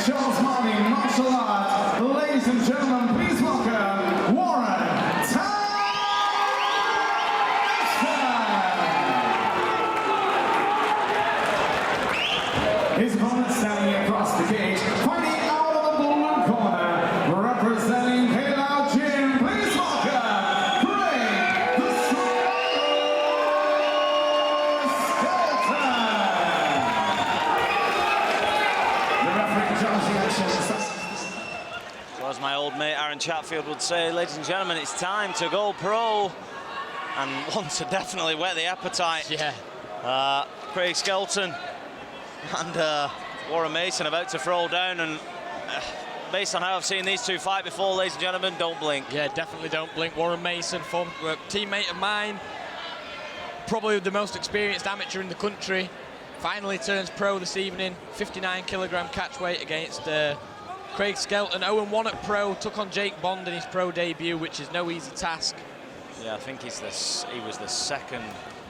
Charles Martin Martial Arts. Ladies and gentlemen, please welcome Warren His opponent standing across the cage, fighting out of the blue corner, representing Halo Gym. Please welcome Craig the Skelton. The referee judges the action. Well, as my old mate Aaron Chatfield would say, ladies and gentlemen, it's time to go pro and want to definitely whet the appetite. Yeah. Craig Skelton and Warren Mason about to throw down, and based on how I've seen these two fight before, ladies and gentlemen, don't blink. Yeah, definitely don't blink. Warren Mason, former teammate of mine, probably the most experienced amateur in the country, finally turns pro this evening, 59kg catch weight against Craig Skelton. 0-1 at pro, took on Jake Bond in his pro debut, which is no easy task. Yeah, I think he was the second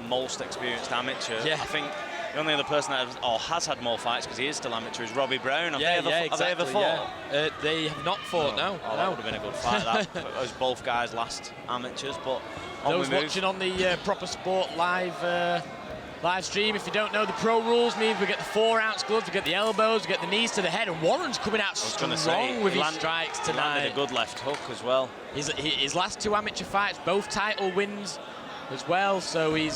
most experienced amateur. Yeah. I think the only other person that has had more fights, because he is still amateur, is Robbie Brown. Have Exactly, they ever fought? Yeah. They have not fought, no. Oh, that would have been a good fight. That was both guys' last amateurs, but those watching on the Proper Sport live stream, if you don't know, the pro rules means we get the 4-ounce gloves, we get the elbows, we get the knees to the head, and Warren's coming out strong with his strikes tonight. He landed a good left hook as well. His last 2 amateur fights, both title wins as well, so he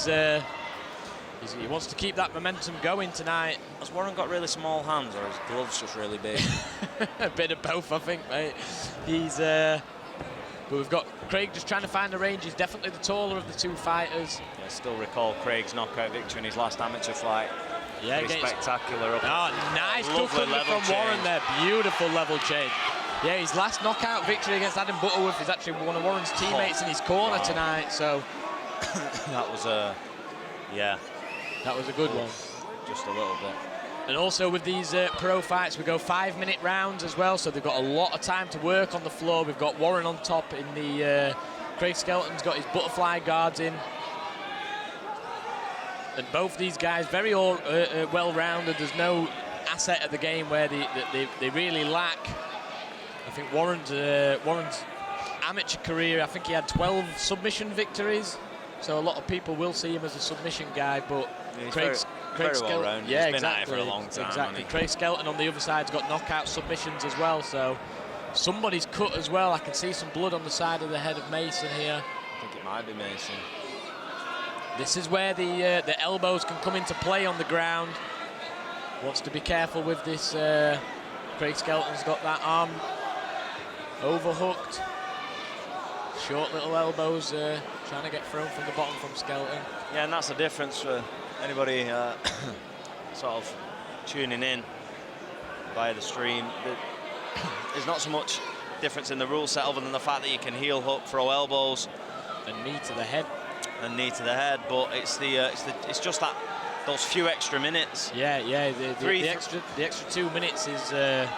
wants to keep that momentum going tonight. Has Warren got really small hands, or his gloves just really big? A bit of both, I think, mate. But we've got Craig just trying to find the range. He's definitely the taller of the two fighters. I still recall Craig's knockout victory in his last amateur fight. Yeah, spectacular. Nice from Warren there. Beautiful level change. Yeah, his last knockout victory against Adam Butterworth is actually one of Warren's teammates in his corner tonight. So that was a good one. Just a little bit. And also with these pro fights, we go 5-minute rounds as well, so they've got a lot of time to work on the floor. We've got Warren on top in the... Craig Skelton's got his butterfly guards in. And both these guys very well-rounded. There's no asset of the game where they really lack. I think Warren's amateur career, I think he had 12 submission victories. So a lot of people will see him as a submission guy, but Craig Skelton, yeah, he's been at it for a long time. Exactly. Craig Skelton on the other side's got knockout submissions as well. So somebody's cut as well. I can see some blood on the side of the head of Mason here. I think it might be Mason. This is where the elbows can come into play on the ground. Wants to be careful with this. Craig Skelton's got that arm overhooked. Short little elbows, trying to get thrown from the bottom from Skelton. Yeah, and that's the difference for anybody sort of tuning in via the stream. There's not so much difference in the rule set other than the fact that you can heel hook, throw elbows, and knee to the head. But it's just that those few extra minutes. Yeah. The extra 2 minutes is a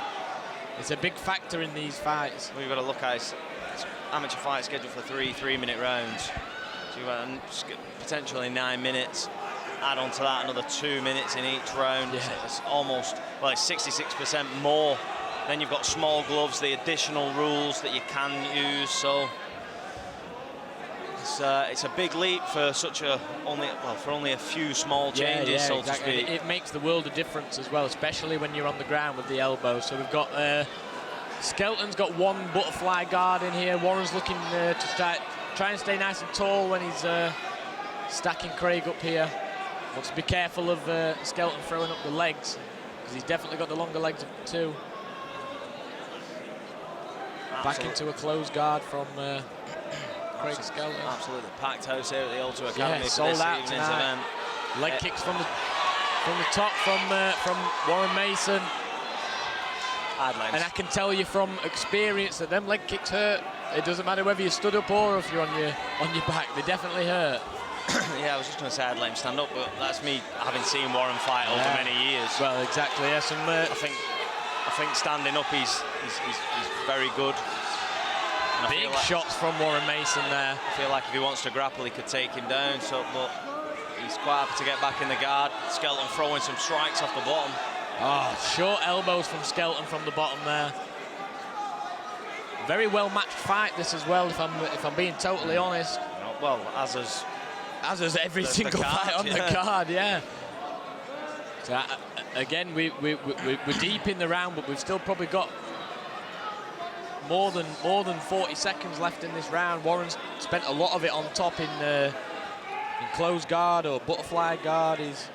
big factor in these fights. We've got to look at it. Amateur fight scheduled for 3-3-minute rounds. So you've got potentially 9 minutes. Add on to that another 2 minutes in each round. Yeah. It's almost, well, it's 66% more. Then you've got small gloves, the additional rules that you can use. So it's a big leap for only a few small changes, so to speak. It makes the world of difference as well, especially when you're on the ground with the elbows. So we've got Skelton's got one butterfly guard in here. Warren's looking to try and stay nice and tall when he's stacking Craig up here. Wants to be careful of Skelton throwing up the legs, because he's definitely got the longer legs of the two. Back into a closed guard from Craig Skelton. Absolutely packed house here at the Ultra Academy for sold this out evening's tonight. event. Leg kicks from the top from Warren Mason. And I can tell you from experience that them leg kicks hurt. It doesn't matter whether you're stood up or if you're on your back. They definitely hurt. Yeah, I was just going to say I'd let him stand up, but that's me having seen Warren fight over many years. Well, exactly. Yeah, I think standing up he's very good. Big shots from Warren Mason there. I feel like if he wants to grapple, he could take him down. So, but he's quite happy to get back in the guard. Skelton throwing some strikes off the bottom. Oh, short elbows from Skelton from the bottom there. Very well matched fight this as well, if I'm being totally honest. Well, as is every single fight on the card, yeah. So again, we're deep in the round, but we've still probably got more than 40 seconds left in this round. Warren's spent a lot of it on top in closed guard or butterfly guard. He's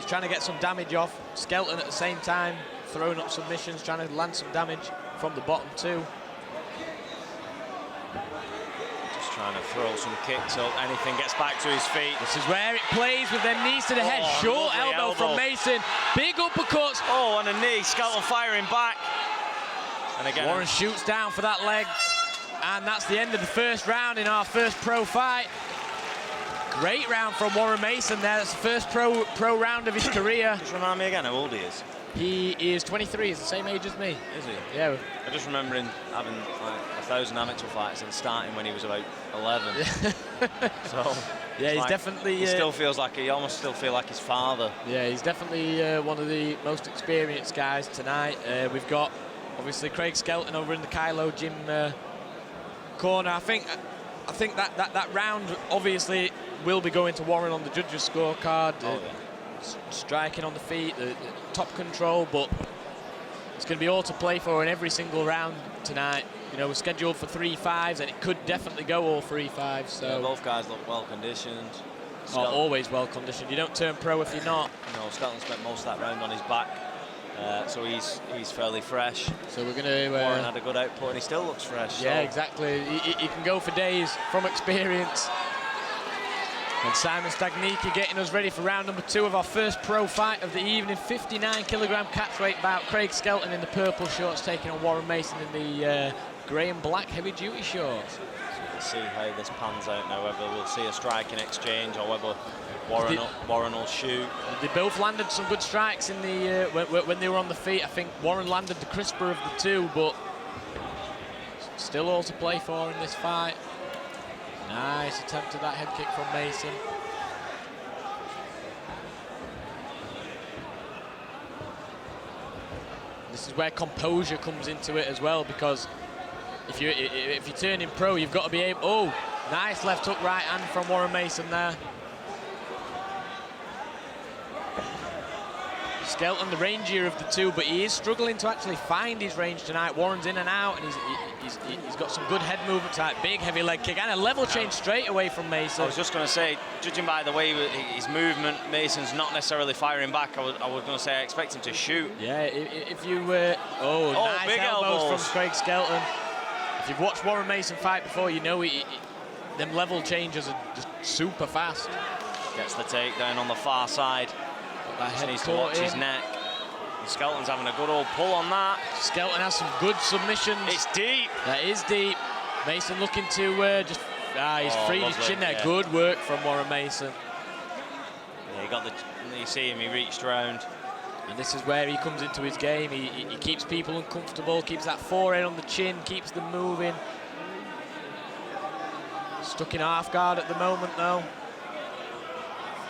trying to get some damage off. Skelton at the same time throwing up submissions, trying to land some damage from the bottom too. Just trying to throw some kicks up. Anything gets back to his feet. This is where it plays with their knees to the head. Short elbow from Mason. Big uppercuts. Oh, and a knee. Skelton firing back. And again, Warren shoots down for that leg. And that's the end of the first round in our first pro fight. Great round from Warren Mason there. That's the first pro round of his career. Just remind me again how old he is. He is 23. He's the same age as me. Is he? Yeah. I just remember him having like 1,000 amateur fights and starting when he was about 11. So yeah, he's like, definitely. He still feels like he almost still feel like his father. Yeah, he's definitely one of the most experienced guys tonight. We've got obviously Craig Skelton over in the Kylo gym corner. I think that round obviously will be going to Warren on the judges' scorecard. Striking on the feet, the top control, but it's going to be all to play for in every single round tonight. You know, we're scheduled for 3 5s, and it could definitely go all 3 5s. So yeah, both guys look well conditioned. Always well conditioned. You don't turn pro if you're not. No, Skelton spent most of that round on his back, so he's fairly fresh. So we're going to. Warren had a good output, and he still looks fresh. Yeah, so. exactly. He can go for days from experience. And Simon Stagnicki getting us ready for round number 2 of our first pro fight of the evening. 59-kilogram catchweight bout. Craig Skelton in the purple shorts taking on Warren Mason in the grey and black heavy-duty shorts. So we'll see how this pans out now, whether we'll see a striking exchange or whether Warren will shoot. They both landed some good strikes in the when they were on the feet. I think Warren landed the crisper of the two, but still all to play for in this fight. Nice attempt at that head kick from Mason. This is where composure comes into it as well, because if you're turning pro, you've got to be able. Oh, nice left hook right hand from Warren Mason there. Skelton, the rangier of the two, but he is struggling to actually find his range tonight. Warren's in and out, and he's got some good head movement tonight. Big, heavy leg kick, and a level change straight away from Mason. I was just going to say, judging by the way his movement, Mason's not necessarily firing back. I was going to say I expect him to shoot. Yeah, if you nice big elbows from Craig Skelton. If you've watched Warren Mason fight before, you know them level changes are just super fast. Gets the takedown on the far side. Just needs to watch his neck. And Skelton's having a good old pull on that. Skelton has some good submissions. It's deep. That is deep. Mason looking to he's freed his chin there. Yeah. Good work from Warren Mason. Yeah, you see him, he reached round. And this is where he comes into his game. He keeps people uncomfortable, keeps that forehead on the chin, keeps them moving. Stuck in half guard at the moment though.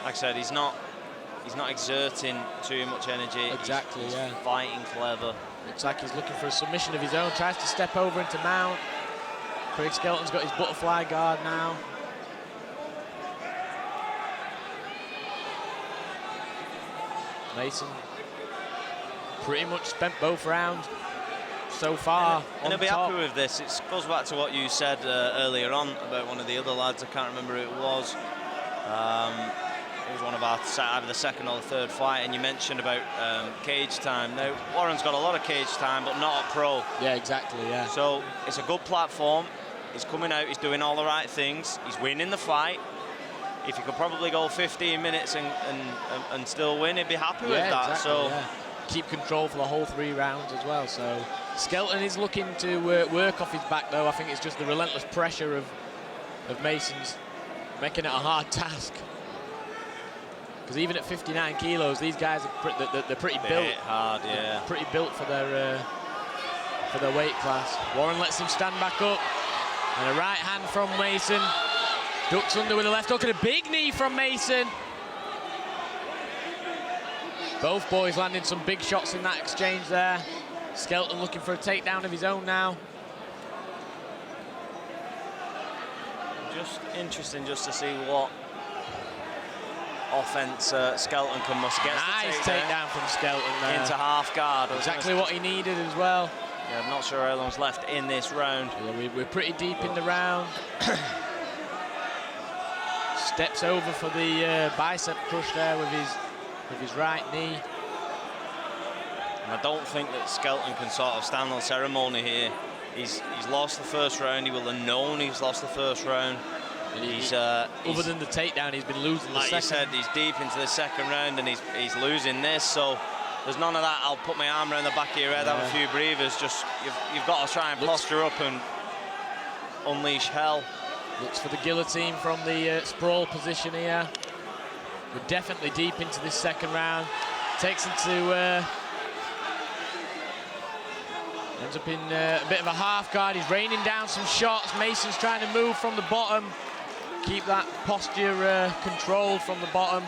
Like I said, he's not exerting too much energy. Exactly, he's yeah. Fighting clever. Looks like he's looking for a submission of his own. Tries to step over into mount. Craig Skelton's got his butterfly guard now. Mason pretty much spent both rounds so far. And he'll be happy with this. It goes back to what you said earlier on about one of the other lads. I can't remember who it was. It was one of our either the second or the third fight, and you mentioned about cage time. Now Warren's got a lot of cage time, but not at pro. Yeah, exactly. Yeah. So it's a good platform. He's coming out. He's doing all the right things. He's winning the fight. If he could probably go 15 minutes and still win, he'd be happy with that. Exactly, so yeah. Keep control for the whole 3 rounds as well. So Skelton is looking to work off his back though. I think it's just the relentless pressure of Mason's making it a hard task. Because even at 59 kilos, these guys are they're pretty built. Hard, yeah. They're pretty built for their weight class. Warren lets him stand back up, and a right hand from Mason. Ducks under with a left hook and a big knee from Mason. Both boys landing some big shots in that exchange there. Skelton looking for a takedown of his own now. Just interesting just to see what offense Skelton can muster. Nice takedown from Skelton there. Into half guard. Exactly what he needed as well. Yeah, I'm not sure how long's left in this round. Yeah, we're pretty deep in the round. Steps over for the bicep crush there with his right knee. And I don't think that Skelton can sort of stand on ceremony here. He's lost the first round. He will have known he's lost the first round. And he's other than the takedown, he's been losing the second. Like you said, he's deep into the second round and he's losing this. So there's none of that. I'll put my arm around the back of your head, have a few breathers. Just you've got to try and posture up and unleash hell. Looks for the guillotine from the sprawl position here. We're definitely deep into this second round. Takes him to ends up in a bit of a half guard. He's raining down some shots. Mason's trying to move from the bottom. Keep that posture controlled from the bottom.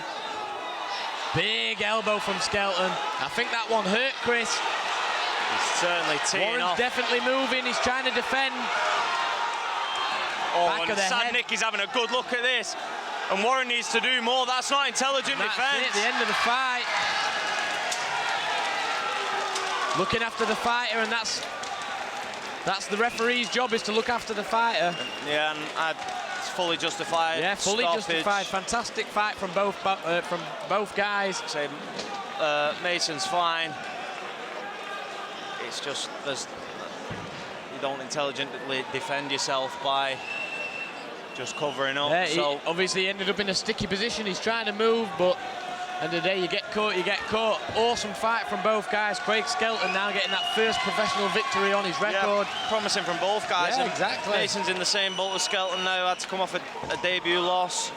Big elbow from Skelton. I think that one hurt Chris. He's certainly teeing Warren's off. definitely moving. He's trying to defend. Oh, Back and of the Sad head. Nick is having a good look at this. And Warren needs to do more. That's not intelligent That's defense. it, the end of the fight. Looking after the fighter, and that's the referee's job, is to look after the fighter. Yeah, and it's fully justified. Yeah, fully stoppage. justified. Fantastic fight from both guys. Say, Mason's fine. It's just you don't intelligently defend yourself by just covering up. Yeah, so he obviously ended up in a sticky position. He's trying to move, but end of the day, you get caught, you get caught. Awesome fight from both guys. Craig Skelton now getting that first professional victory on his record. Yeah, promising from both guys. Yeah, And exactly. Mason's in the same boat as Skelton now. Had to come off a debut loss.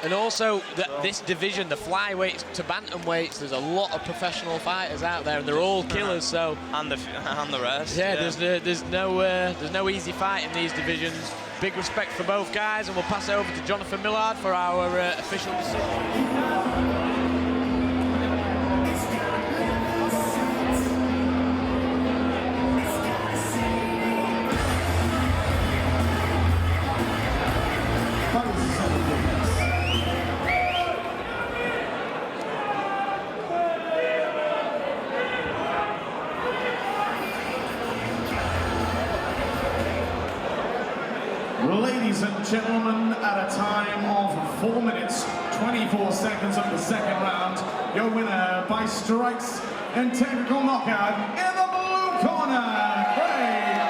And also, this division, the flyweights to bantamweights, there's a lot of professional fighters out there, and they're all killers. So And the rest. yeah, there's no easy fight in these divisions. Big respect for both guys, and we'll pass it over to Jonathan Millard for our official decision. Ladies and gentlemen, at a time of 4 minutes, 24 seconds of the second round, your winner by strikes and technical knockout in the blue corner, Craig